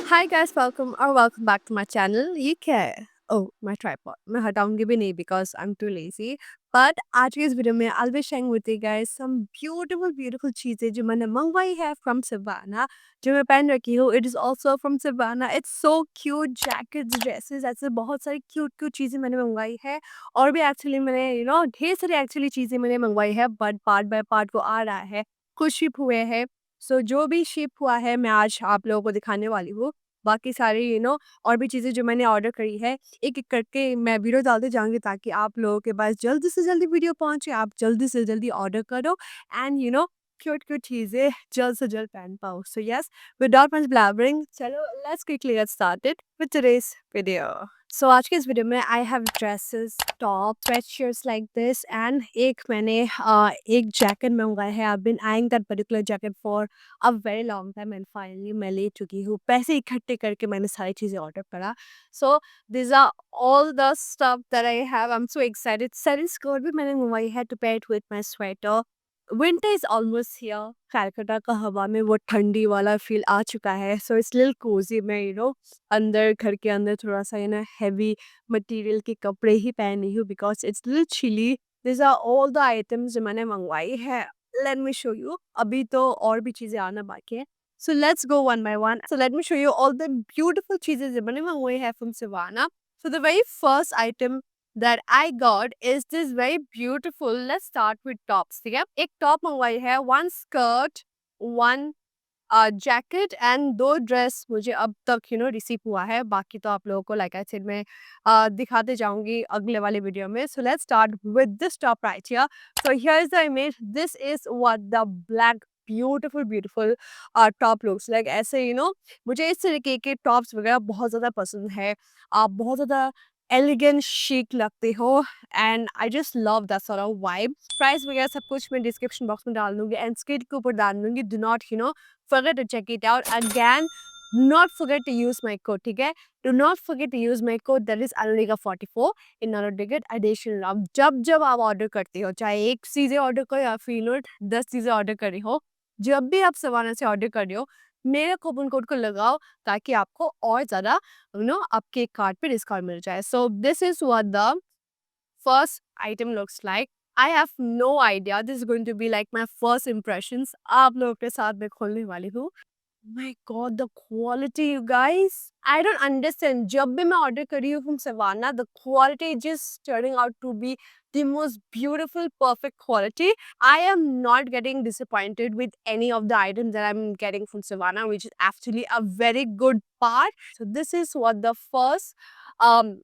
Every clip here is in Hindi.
Hi guys welcome back to my channel. ये क्या है? ओह माय ट्राइपॉड मैं हटाऊंगी भी नहीं because I am too lazy. But आज की इस वीडियो में I will sharing with you guys some beautiful चीजें जो मैंने मंगवाई है फ्रॉम सिवाना, जो मैं पहन रखी हूँ। It is also from Siwana. It's so cute jackets dresses, ऐसे बहुत सारी क्यूट चीजें मैंने मंगवाई है। और भी एक्चुअली मैंने ढेर सारी एक्चुअली चीजें मैंने मंगवाई है, बट पार्ट बाय पार्ट वो आ रहा है। कुछ शिप हुए हैं। सो जो भी शिप हुआ है मैं आज आप लोगों को दिखाने वाली हूँ। बाकी सारी और भी चीज़ें जो मैंने ऑर्डर करी है, एक-एक करके मैं वीडियो डालते जाऊँगी ताकि आप लोगों के पास जल्दी से जल्दी वीडियो पहुँचे, आप जल्दी से जल्दी ऑर्डर करो एंड क्यूट चीज़ें जल्द से जल्द पहन पाओ। So yes, without much blabbering, चलो let's quickly get started with today's video. So आज के इस वीडियो में I have dresses, top, sweatshirts like this and एक मैंने एक जैकेट मंगवाया है। I have been eyeing that particular jacket for a very long time and finally मैं ले चुकी हूँ। पैसे इकट्ठे करके मैंने सारी चीज़ें ऑर्डर करा। So this are all the stuff that I have. I am so excited. Sari skirt भी मैंने मंगवाई है to pair it with my sweater. Winter is almost here. Calcutta का हवा में वो ठंडी वाला फील आ चुका है। So it's little cosy. मैं अंदर घर के अंदर थोड़ा सा हैवी मटेरियल के कपड़े ही पहनी हूँ because it's little chilly. This are all the items जो मैंने मंगवाई है। Let me show you. अभी तो और भी चीजें आना बाकी है। So let's go one by one. So let me show you all the beautiful cheeses that we have from Savannah. So the very first item that I got is this very beautiful. Let's start with tops. ठीक है, एक टॉप मंगवाई है, one skirt, one jacket and 2 dress मुझे अब तक रिसीव हुआ है। बाकी तो आप लोगों को लाइक आई सेड मैं दिखाते जाऊँगी अगले वाले वीडियो में। So let's start with this top right here. So here is the image. This is what the black beautiful top looks like. ऐसे मुझे इस तरीके के टॉप्स वगैरह बहुत ज़्यादा पसंद है। आप बहुत ज़्यादा एलिगेंट शिक लगते हो and I just love that sort of vibe. Price वगैरह सब कुछ मैं डिस्क्रिप्शन बॉक्स में डाल दूँगी एंड स्क्रीन के ऊपर डाल दूँगी। Do not forget to check it out again. Do not forget to use my code. ठीक है, do not forget to use my code that is Anuliga44 in order to get additional off। जब जब आप ऑर्डर करते हो, चाहे एक चीज़ें ऑर्डर करो या फिर 10 चीज़ें ऑर्डर करी हो, जब भी आप सवाना से ऑर्डर कर रहे हो, मेरे कूपन कोड को लगाओ ताकि आपको और ज़्यादा आपके कार्ड पे डिस्काउंट मिल जाए। सो this is what the first item looks like। I have no idea. This is going to be like my first impressions। आप लोगों के साथ मैं खोलने वाली हूँ। My God, the quality, you guys! I don't understand. जब भी मैं ऑर्डर करी हूँ from Savannah, the quality is just turning out to be the most beautiful, perfect quality। I am not getting disappointed with any of the items that I'm getting from Savannah, which is actually a very good part। So this is what the first um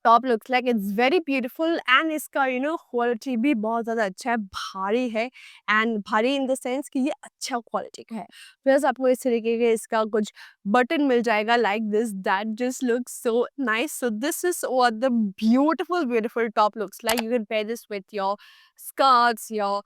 top looks like. It's very beautiful and इसका क्वालिटी भी बहुत ज़्यादा अच्छा है, भारी है एंड भारी इन द सेंस कि ये अच्छा क्वालिटी का है। प्लस आपको इस तरीके के इसका कुछ बटन मिल जाएगा like this that just looks so nice. So this is what the beautiful top looks like. You can pair this with your skirts, your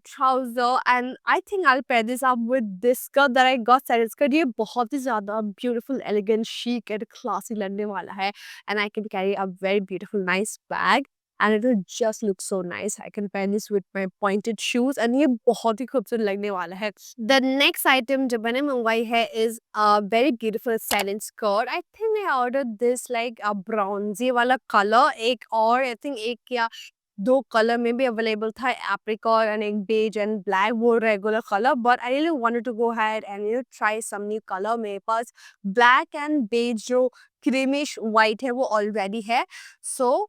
trouser, and I think I'll pair this up with this skirt that I got। Side skirt ये बहुत ही ज़्यादा beautiful, elegant, chic and classy लगने वाला है and I can carry a very beautiful nice bag and it will just look so nice। I can pair this with my pointed shoes and ये बहुत ही खूबसूरत लगने वाला है। The next item जो मैंने मंगवाई है is a very beautiful satin skirt। I think I ordered this like a bronzy वाला color। एक और I think एक या 2 कलर में भी अवेलेबल था, एप्रिकॉट एंड एक बेज एंड ब्लैक, वो regular colour. But I really wanted to go ahead and try some new colour. मेरे पास ब्लैक एंड बेज जो क्रीमिश वाइट है वो ऑलरेडी है। So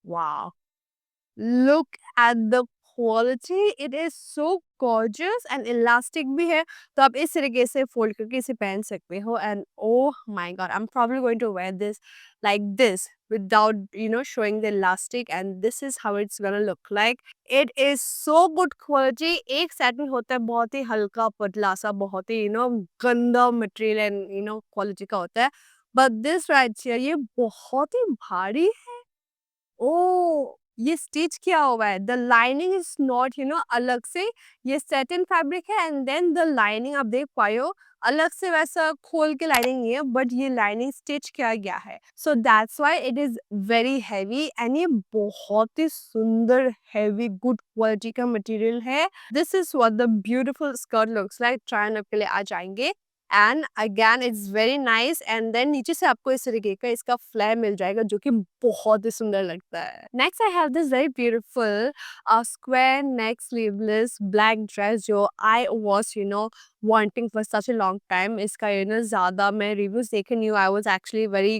wow, look at the quality. It is so gorgeous and elastic भी है, तो आप इस तरीके से फोल्ड करके इसे पहन सकते हो and oh my God, I am probably going to wear this like this without showing the elastic and this is how it's gonna look like। it is so good quality। एक सेट में होता है बहुत ही हल्का पतला सा, बहुत ही गंदा मटेरियल एंड क्वालिटी का होता है। बट दिस राइट हियर ये बहुत ही भारी है। ओह ये स्टिच किया हुआ है। द लाइनिंग इज़ नॉट अलग से, ये सैटिन फैब्रिक है एंड देन द लाइनिंग आप देख पाए हो, अलग से वैसा खोल के लाइनिंग नहीं है, बट ये लाइनिंग स्टिच किया गया है। So that's why it is very heavy and ये बहुत ही सुंदर हेवी गुड क्वालिटी का मटेरियल है। This is what the beautiful skirt looks like. Try on के लिए आ जाएँगे and again it's very nice and then नीचे से आपको इस तरीके का इसका फ्लेयर मिल जाएगा जो कि बहुत ही सुंदर लगता है। Next I have this very beautiful square neck sleeveless black dress जो I was wanting for such a long time. इसका ज़्यादा मैं रिव्यूज देखे नहीं हूँ। I was actually very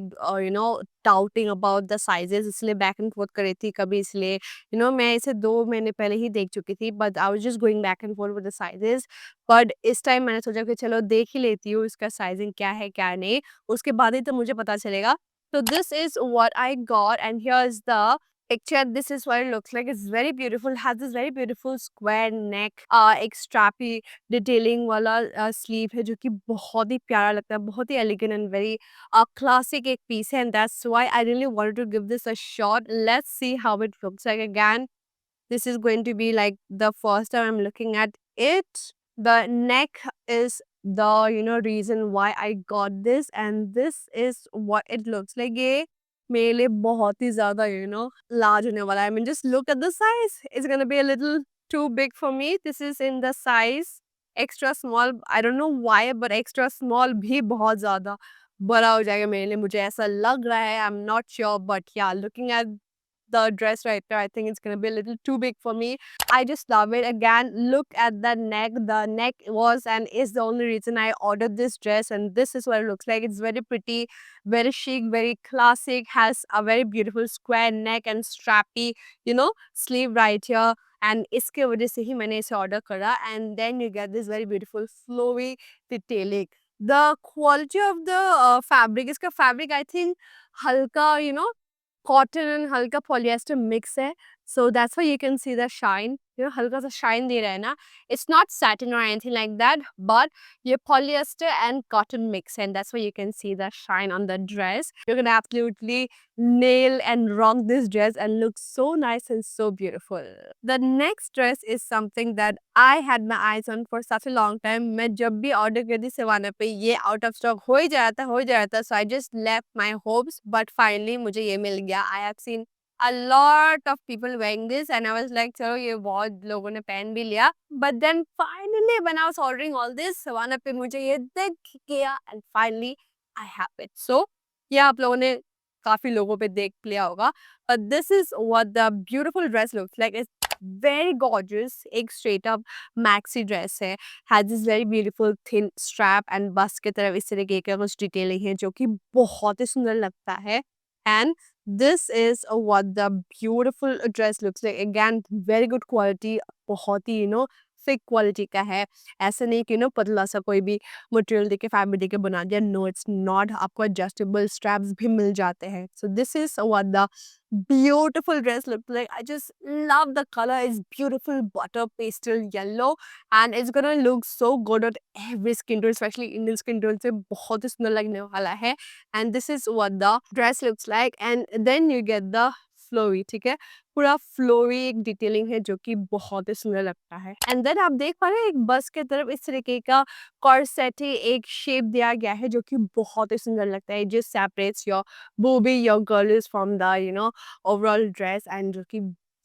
doubting about the sizes, इसलिए बैक एंड फोर्थ कर रही थी कभी, इसलिए मैं इसे 2 महीने पहले ही देख चुकी थी, but I was just going back and fourth with the sizes. But इस टाइम मैंने सोचा कि चलो देख ही लेती हूँ इसका साइजिंग क्या है क्या नहीं, उसके बाद ही तो मुझे पता चलेगा। So this is what I got and here is the picture. This is what it looks like. It's very beautiful. Has this very beautiful square neck, एक strappy detailing वाला sleeve है जो कि बहुत ही प्यारा लगता है, बहुत ही elegant and very classic एक piece है, and that's why I really wanted to give this a shot. Let's see how it looks like. Again, this is going to be like the first time I'm looking at it. The neck is the reason why I got this, and this is what it looks like. ये मेरे लिए बहुत ही ज़्यादा large होने वाला है. I mean, just look at the size. It's gonna be a little too big for me. This is in the size extra small. I don't know why, but extra small भी बहुत ज़्यादा बड़ा हो जाएगा मेरे लिए, मुझे ऐसा लग रहा है. I'm not sure, but yeah, looking at the dress right now, I think it's gonna be a little too big for me. I just love it. Again, look at the neck. The neck was and is the only reason I ordered this dress, and this is what it looks like. It's very pretty, very chic, very classic, has a very beautiful square neck and strappy, sleeve right here. And इसके वजह से ही मैंने इसे order करा, and then you get this very beautiful flowy detailing. The quality of the fabric, इसका fabric I think हल्का कॉटन एंड हल्का पॉलिएस्टर मिक्स है, so that's why you can see the shine, हल्का सा शाइन दे रहा है ना. इट्स नॉट सैटिन और एनीथिंग लाइक दैट, बट ये पॉलिएस्टर एंड कॉटन मिक्स है, and that's why you can see the shine on the dress. You can absolutely nail and rock this dress and look so nice and so beautiful. The next dress is something that I had my eyes on for such a long time. मैं जब भी order करती सिवाना पे ये out of stock हो ही जाता, so I just left my hopes, but finally मुझे ये मिल गया. I have seen a lot of people wearing this and I was like चलो ये बहुत लोगों ने पहन भी लिया, but then finally when I was ordering all this Siwana पे मुझे ये दिख गया and finally I have it. So ये आप लोगों ने काफ़ी लोगों पे देख लिया होगा. But this is what the beautiful dress looks like. It's very gorgeous. एक straight up maxi dress है. Has this very beautiful thin strap and bust के तरफ इस तरीके का कुछ detailing है जो कि बहुत ही सुंदर लगता है. And this is what the beautiful dress looks like. Again, very good quality. बहुत ही thick quality का है. ऐसा नहीं कि पतला सा कोई भी मटेरियल देके फैब्रिक देके बना दिया. No it's not. आपको एडजस्टेबल स्ट्रैप्स भी मिल जाते हैं. So this is what the beautiful dress looks like. I just love the color. It's beautiful butter pastel yellow and it's gonna look so good on every skin tone, especially Indian skin tone से बहुत ही सुंदर लगने वाला है. And this is what the dress looks like. And then you get the flowy, ठीक है, पूरा फ्लोरी एक डिटेलिंग है जो कि बहुत ही सुंदर लगता है. एंड देन आप देख पा रहे हैं एक बस के तरफ इस तरीके का कॉर्सेटी एक शेप दिया गया है जो कि बहुत ही सुंदर लगता है. Just separates your booby your girls from the overall dress and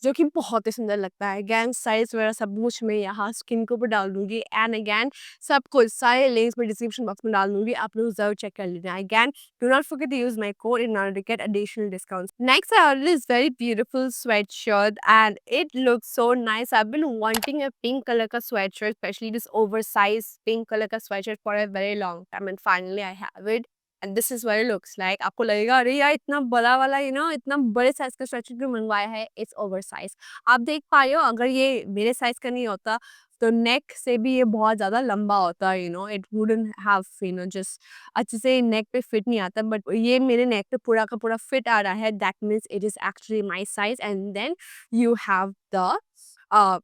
जो कि बहुत ही सुंदर लगता है. अगेन साइज वगैरह सब कुछ मैं यहाँ स्किन के ऊपर डाल दूंगी एंड अगेन सब कुछ सारे लिंक्स में डिस्क्रिप्शन बॉक्स में डाल दूंगी, आप लोग जरूर चेक कर लेना. Again do not forget to use my code in order to get additional discounts. Next, I ordered this very beautiful sweatshirt and it looks so nice. I've been wanting a pink color ka sweatshirt, especially this oversized pink color ka sweatshirt for a very long time and finally I have it. And this is what it looks like. आपको लगेगा अरे यार इतना बड़ा वाला इतना बड़े साइज का स्वेटशर्ट क्यों मंगवाया है. It's over size. आप देख पा रहे हो अगर ये मेरे साइज का नहीं होता तो नेक से भी ये बहुत ज़्यादा लंबा होता है. इट वुडंट हैव जस्ट अच्छे से नेक पे फिट नहीं आता, बट ये मेरे नेक पे पूरा का पूरा फिट आ रहा है. That means it is actually my size. And then you have the uh,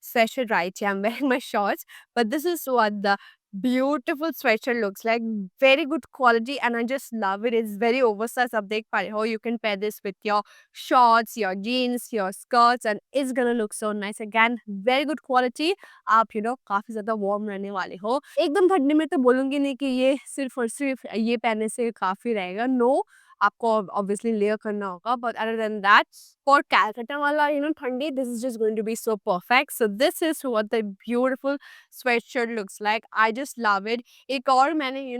sweatshirt right here. I'm wearing my shorts, but this is what the beautiful sweatshirt looks like, very good quality, and I just love it. It's very oversized. आप देख पा रहे हो, you can pair this with your shorts, your jeans, your skirts, and it's gonna look so nice. Again, very good quality. आप काफी ज्यादा warm रहने वाले हो। एकदम ठंडी में तो बोलूंगी नहीं कि ये सिर्फ और सिर्फ ये पहनने से काफी रहेगा। नो, आपको ऑब्वियसली लेयर करना होगा, but other than that, for Calcutta वाला ठंडी, this is just going to be so perfect. So this is what the beautiful sweatshirt looks like. I just love it. एक और मैंने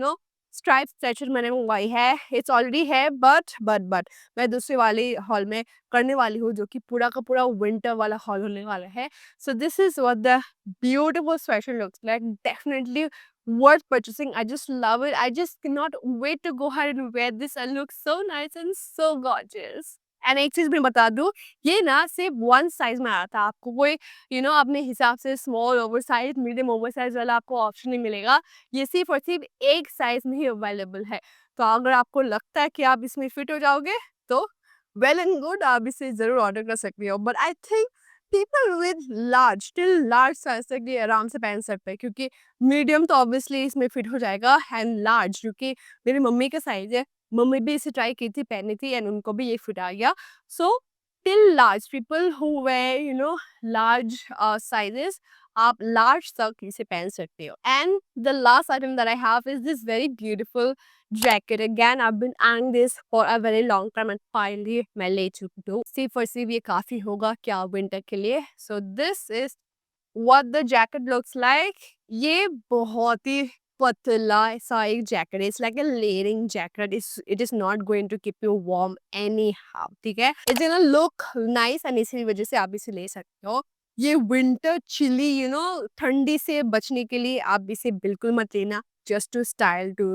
स्ट्राइप स्वेटशर्ट मैंने मंगवाई है। इट्स ऑलरेडी है, बट मैं दूसरे वाली हॉल में करने वाली हूँ, जो कि पूरा का पूरा विंटर वाला हॉल होने वाला है। सो this is what the beautiful sweatshirt looks like. Definitely worth purchasing. I just love it. I just cannot wait to go ahead and wear this and look so nice and so gorgeous. And एक चीज मैं बता दूं, ये ना सिर्फ वन साइज में आया था। आपको कोई अपने हिसाब से small over size, medium over size वाला आपको ऑप्शन नहीं मिलेगा। ये सिर्फ और सिर्फ एक साइज में ही अवेलेबल है। तो अगर आपको लगता है कि आप इसमें फिट हो जाओगे, तो वेल एंड गुड, आप इसे जरूर ऑर्डर कर सकते हो। But I think people with large, till large size तक ये आराम से पहन सकते हैं, क्योंकि मीडियम तो ऑब्वियसली इसमें फिट हो जाएगा, एंड लार्ज क्योंकि मेरी मम्मी का साइज है, मम्मी भी इसे ट्राई की थी, पहनी थी, एंड उनको भी ये फिट आ गया। So till large people who wear large sizes, आप लार्ज तक इसे पहन सकते हो। And the last item that I have is this very beautiful jacket. Again, I've been eyeing this for a very long time and finally मैं ले चुकी हूँ। सिर्फ और सिर्फ ये काफी होगा क्या विंटर के लिए। So this is what the jacket looks like. ये बहुत ही पतला सा एक जैकेट है। It's like a layering jacket. It is not going to keep you warm anyhow. ठीक है? It's gonna look nice and इसी वजह से आप इसे ले सकते हो। ये विंटर चिली ठंडी से बचने के लिए आप इसे बिल्कुल मत लेना। just to style, to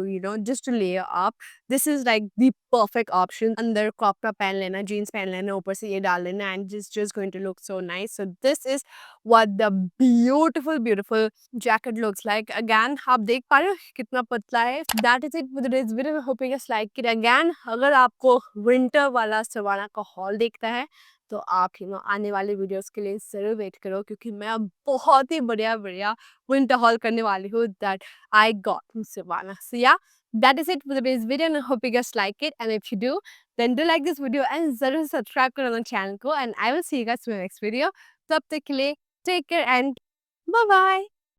just to layer up, this is like the perfect option। अंदर क्रॉप टॉप पहन लेना, जीन्स पहन लेना, ऊपर से ये डाल लेना, and just going to look so nice। So this is what the beautiful jacket looks like। Again, आप देख पा रहे हो कितना पतला है। That is it with today's video। Hoping you like it। Again, अगर आपको winter वाला सवाना का हॉल देखता है, तो आप आने वाले वीडियोस के लिए जरूर वेट करो, क्योंकि मैं अब बहुत ही बढ़िया बढ़िया विंटर हॉल करने वाली हूँ that I got from Savannah। So yeah, that is it for today's video, and I hope you guys like it। And if you do, then do like this video and जरूर subscribe करो अपने channel को, and I will see you guys in my next video। तब तक के लिए take care and bye bye।